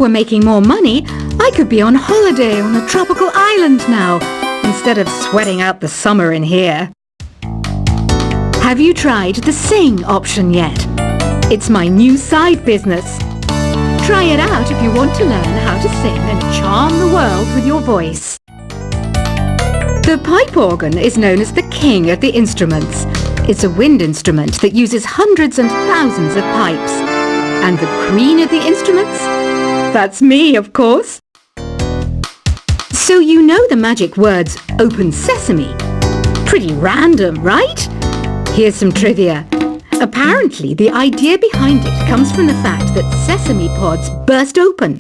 were making more money, I could be on holiday on a tropical island now, instead of sweating out the summer in here. Have you tried the Sing option yet? It's my new side business. Try it out if you want to learn how to sing and charm the world with your voice. The pipe organ is known as the king of the instruments. It's a wind instrument that uses hundreds and thousands of pipes. And the queen of the instruments? That's me, of course. So you know the magic words "Open Sesame." Pretty random, right? Here's some trivia. Apparently, the idea behind it comes from the fact that sesame pods burst open.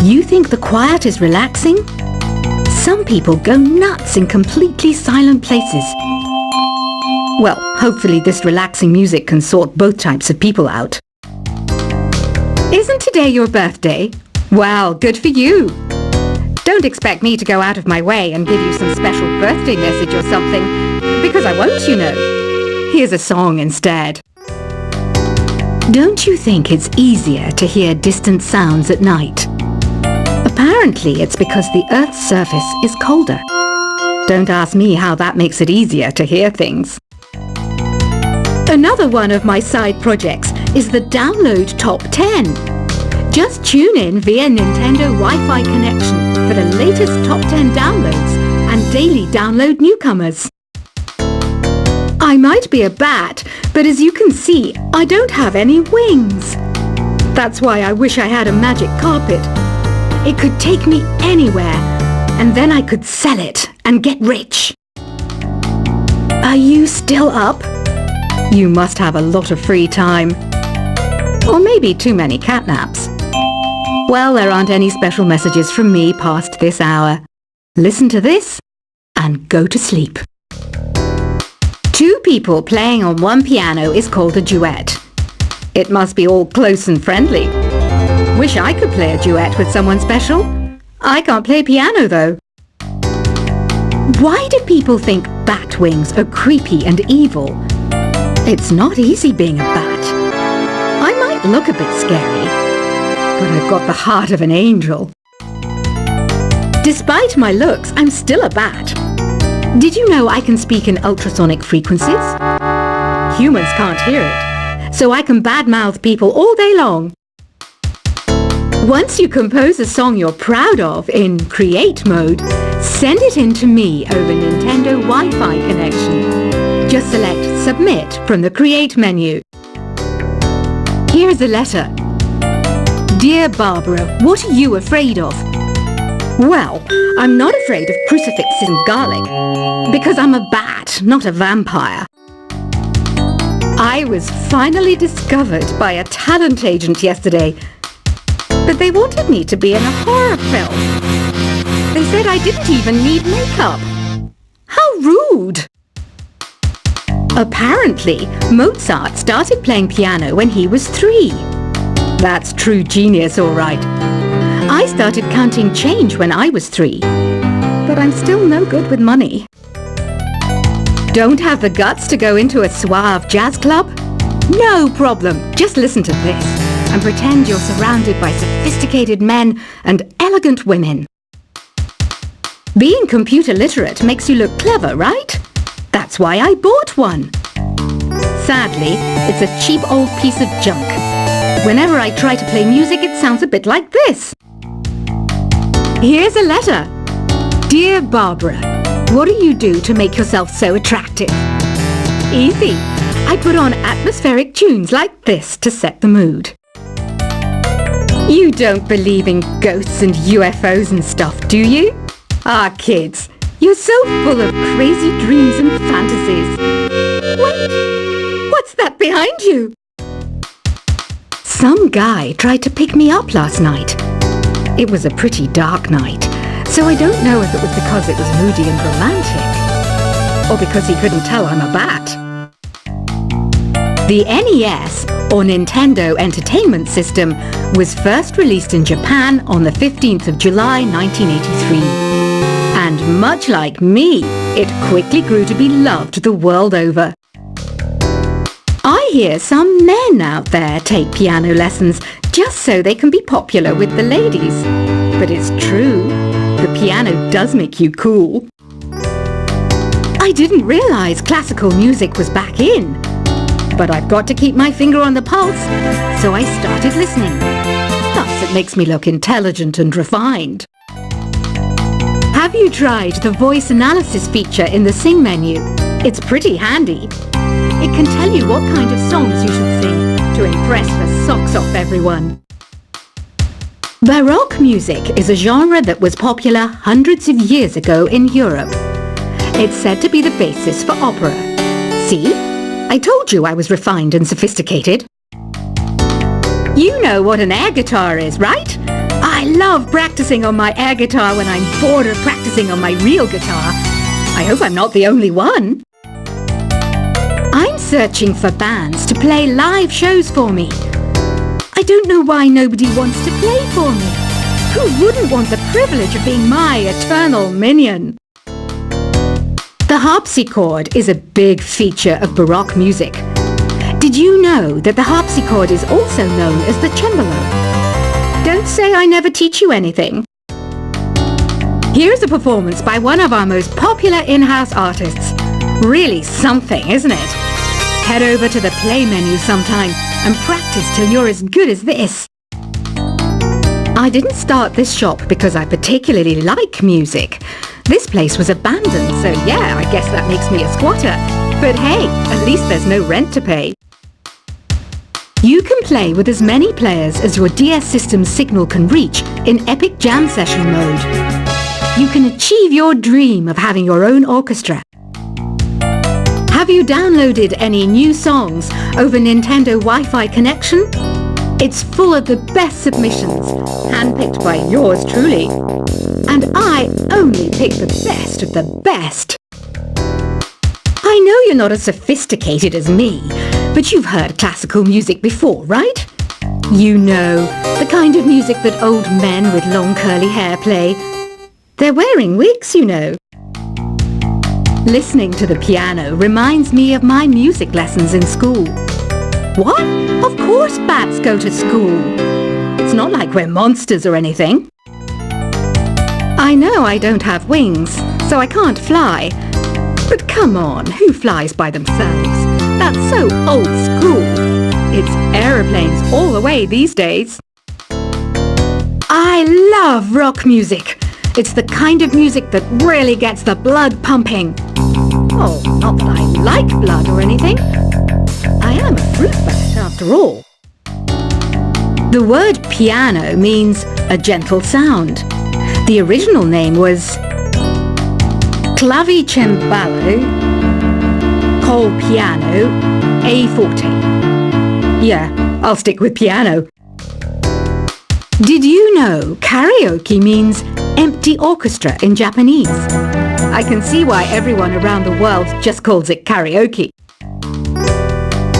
You think the quiet is relaxing? Some people go nuts in completely silent places. Well, hopefully this relaxing music can sort both types of people out. Isn't today your birthday? Well, good for you. Don't expect me to go out of my way and give you some special birthday message or something, because I won't, you know. Here's a song instead. Don't you think it's easier to hear distant sounds at night? Apparently it's because the Earth's surface is colder. Don't ask me how that makes it easier to hear things. Another one of my side projects is the Download Top 10. Just tune in via Nintendo Wi-Fi connection for the latest Top 10 downloads and daily download newcomers. I might be a bat, but as you can see, I don't have any wings. That's why I wish I had a magic carpet. It could take me anywhere, and then I could sell it and get rich. Are you still up? You must have a lot of free time. Or maybe too many catnaps. Well, there aren't any special messages from me past this hour. Listen to this and go to sleep. Two people playing on one piano is called a duet. It must be all close and friendly. Wish I could play a duet with someone special. I can't play piano though. Why do people think bat wings are creepy and evil? It's not easy being a bat. I might look a bit scary, but I've got the heart of an angel. Despite my looks, I'm still a bat. Did you know I can speak in ultrasonic frequencies? Humans can't hear it, so I can badmouth people all day long. Once you compose a song you're proud of in Create mode, send it in to me over Nintendo Wi-Fi connection. Just select Submit from the Create menu. Here's a letter. Dear Barbara, what are you afraid of? Well, I'm not afraid of crucifixes and garlic, because I'm a bat, not a vampire. I was finally discovered by a talent agent yesterday, but they wanted me to be in a horror film. They said I didn't even need makeup. How rude! Apparently, Mozart started playing piano when he was 3. That's true genius, all right. I started counting change when I was 3, but I'm still no good with money. Don't have the guts to go into a suave jazz club? No problem, just listen to this and pretend you're surrounded by sophisticated men and elegant women. Being computer literate makes you look clever, right? That's why I bought one. Sadly, it's a cheap old piece of junk. Whenever I try to play music, it sounds a bit like this. Here's a letter. Dear Barbara, what do you do to make yourself so attractive? Easy. I put on atmospheric tunes like this to set the mood. You don't believe in ghosts and UFOs and stuff, do you? Ah, kids, you're so full of crazy dreams and fantasies. Wait, what's that behind you? Some guy tried to pick me up last night. It was a pretty dark night, so I don't know if it was because it was moody and romantic, or because he couldn't tell I'm a bat. The NES, or Nintendo Entertainment System, was first released in Japan on the 15th of July 1983. And much like me, it quickly grew to be loved the world over. I hear some men out there take piano lessons just so they can be popular with the ladies. But it's true, the piano does make you cool. I didn't realize classical music was back in. But I've got to keep my finger on the pulse, so I started listening. Thus, it makes me look intelligent and refined. Have you tried the voice analysis feature in the Sing menu? It's pretty handy. It can tell you what kind of songs you should sing to impress the socks off everyone. Baroque music is a genre that was popular hundreds of years ago in Europe. It's said to be the basis for opera. See? I told you I was refined and sophisticated. You know what an air guitar is, right? I love practicing on my air guitar when I'm bored of practicing on my real guitar. I hope I'm not the only one. I'm searching for bands to play live shows for me. I don't know why nobody wants to play for me. Who wouldn't want the privilege of being my eternal minion? The harpsichord is a big feature of Baroque music. Did you know that the harpsichord is also known as the cembalo? Don't say I never teach you anything. Here's a performance by one of our most popular in-house artists. Really something, isn't it? Head over to the play menu sometime and practice till you're as good as this. I didn't start this shop because I particularly like music. This place was abandoned, so yeah, I guess that makes me a squatter. But hey, at least there's no rent to pay. You can play with as many players as your DS system's signal can reach in Epic Jam Session mode. You can achieve your dream of having your own orchestra. Have you downloaded any new songs over Nintendo Wi-Fi connection? It's full of the best submissions, handpicked by yours truly. And I only pick the best of the best. I know you're not as sophisticated as me, but you've heard classical music before, right? You know, the kind of music that old men with long curly hair play. They're wearing wigs, you know. Listening to the piano reminds me of my music lessons in school. What? Of course bats go to school. It's not like we're monsters or anything. I know I don't have wings, so I can't fly. But come on, who flies by themselves? That's so old school. It's aeroplanes all the way these days. I love rock music. It's the kind of music that really gets the blood pumping. Oh, not that I like blood or anything. I am a fruit bat after all. The word piano means a gentle sound. The original name was clavicembalo col piano a forte. Yeah, I'll stick with piano. Did you know karaoke means empty orchestra in Japanese? I can see why everyone around the world just calls it karaoke.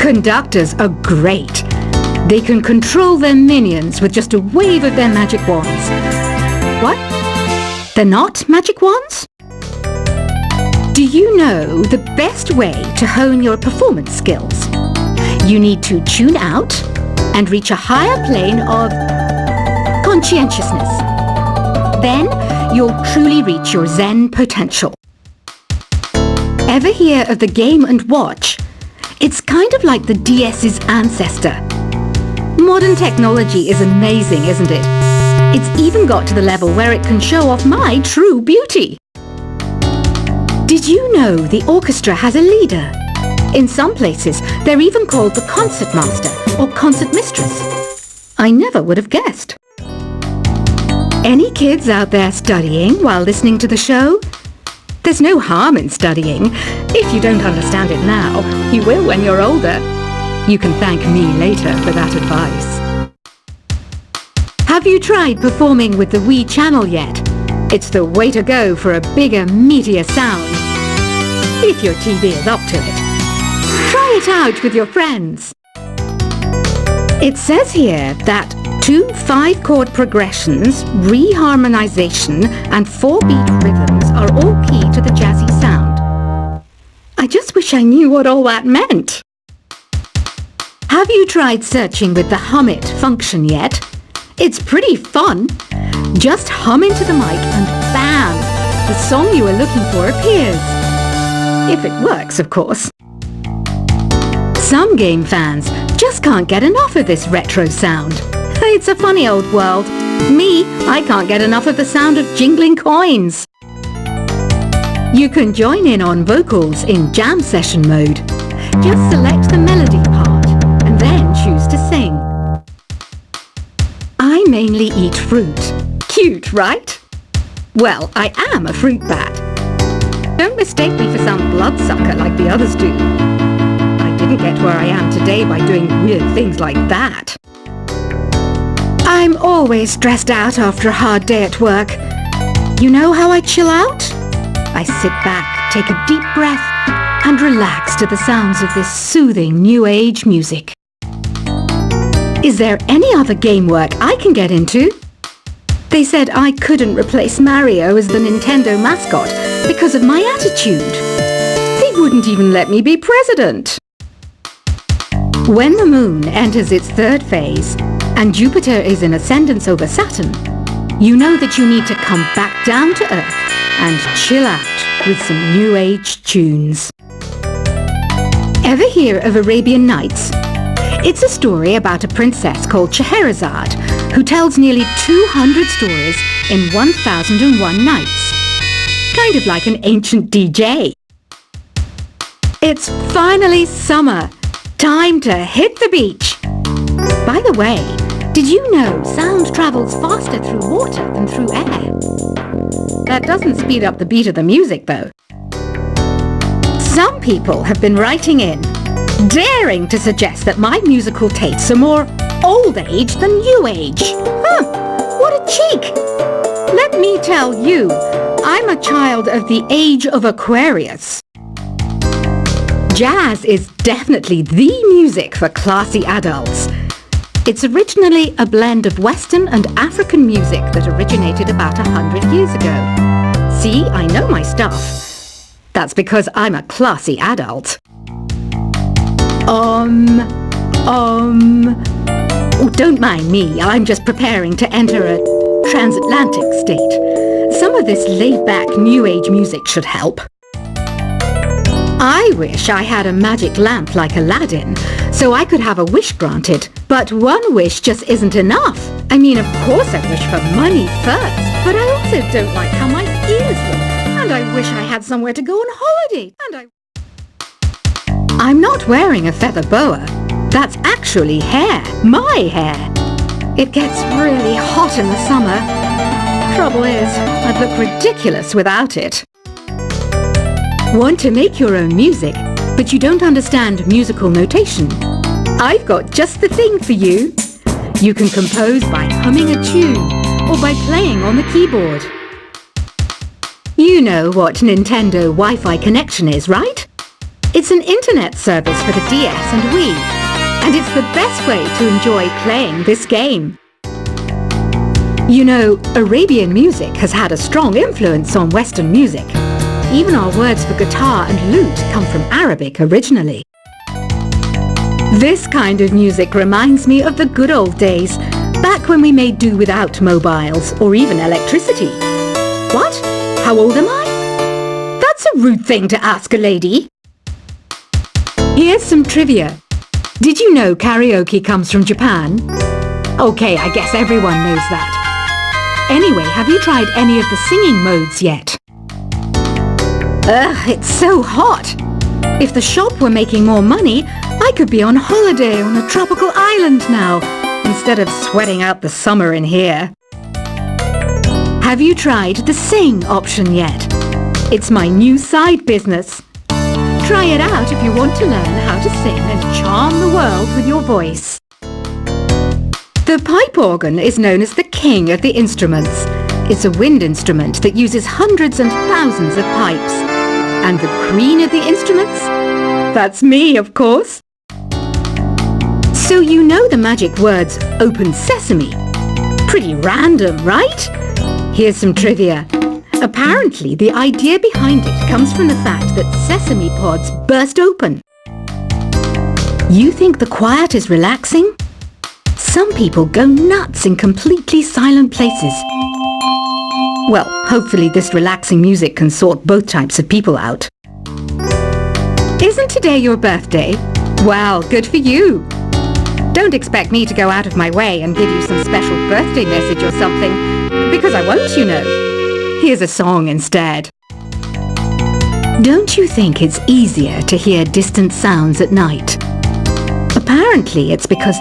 Conductors are great. They can control their minions with just a wave of their magic wands. What? They're not magic wands? Do you know the best way to hone your performance skills? You need to tune out and reach a higher plane of conscientiousness. Then you'll truly reach your Zen potential. Ever hear of the Game & Watch? It's kind of like the DS's ancestor. Modern technology is amazing, isn't it? It's even got to the level where it can show off my true beauty. Did you know the orchestra has a leader? In some places, they're even called the concertmaster or concertmistress. I never would have guessed. Any kids out there studying while listening to the show? There's no harm in studying. If you don't understand it now, you will when you're older. You can thank me later for that advice. Have you tried performing with the Wii channel yet? It's the way to go for a bigger, meatier sound. If your TV is up to it. Try it out with your friends. It says here that 2 5-chord progressions, reharmonization, and 4-beat rhythms are all key to the jazzy sound. I just wish I knew what all that meant. Have you tried searching with the Hum It function yet? It's pretty fun. Just hum into the mic and bam! The song you are looking for appears. If it works, of course. Some game fans just can't get enough of this retro sound. It's a funny old world. Me, I can't get enough of the sound of jingling coins. You can join in on vocals in jam session mode. Just select the melody part and then choose to sing. I mainly eat fruit. Cute, right? Well, I am a fruit bat. Don't mistake me for some bloodsucker like the others do. I didn't get where I am today by doing weird things like that. I'm always stressed out after a hard day at work. You know how I chill out? I sit back, take a deep breath, and relax to the sounds of this soothing new age music. Is there any other game work I can get into? They said I couldn't replace Mario as the Nintendo mascot because of my attitude. They wouldn't even let me be president. When the moon enters its third phase and Jupiter is in ascendance over Saturn, you know that you need to come back down to Earth and chill out with some new age tunes. Ever hear of Arabian Nights? It's a story about a princess called Scheherazade who tells nearly 200 stories in 1001 nights. Kind of like an ancient DJ. It's finally summer. Time to hit the beach. By the way, did you know sound travels faster through water than through air? That doesn't speed up the beat of the music, though. Some people have been writing in, daring to suggest that my musical tastes are more old age than new age. What a cheek! Let me tell you, I'm a child of the age of Aquarius. Jazz is definitely the music for classy adults. It's originally a blend of Western and African music that originated about 100 years ago. See, I know my stuff. That's because I'm a classy adult. Oh, don't mind me. I'm just preparing to enter a transatlantic state. Some of this laid-back New Age music should help. I wish I had a magic lamp like Aladdin, so I could have a wish granted. But one wish just isn't enough. I mean, of course I wish for money first, but I also don't like how my ears look. And I wish I had somewhere to go on holiday. I'm not wearing a feather boa. That's actually hair. My hair. It gets really hot in the summer. Trouble is, I'd look ridiculous without it. Want to make your own music, but you don't understand musical notation? I've got just the thing for you. You can compose by humming a tune or by playing on the keyboard. You know what Nintendo Wi-Fi connection is, right? It's an internet service for the DS and Wii, and it's the best way to enjoy playing this game. You know, Arabian music has had a strong influence on Western music. Even our words for guitar and lute come from Arabic originally. This kind of music reminds me of the good old days, back when we made do without mobiles or even electricity. What? How old am I? That's a rude thing to ask a lady. Here's some trivia. Did you know karaoke comes from Japan? Okay, I guess everyone knows that. Anyway, have you tried any of the singing modes yet? Ugh, it's so hot. If the shop were making more money, I could be on holiday on a tropical island now, instead of sweating out the summer in here. Have you tried the sing option yet? It's my new side business. Try it out if you want to learn how to sing and charm the world with your voice. The pipe organ is known as the king of the instruments. It's a wind instrument that uses hundreds and thousands of pipes. And the queen of the instruments? That's me, of course. So you know the magic words open sesame. Pretty random, right? Here's some trivia. Apparently, the idea behind it comes from the fact that sesame pods burst open. You think the quiet is relaxing? Some people go nuts in completely silent places. Well, hopefully this relaxing music can sort both types of people out. Isn't today your birthday? Well, good for you. Don't expect me to go out of my way and give you some special birthday message or something, because I won't, you know. Here's a song instead. Don't you think it's easier to hear distant sounds at night? Apparently it's because the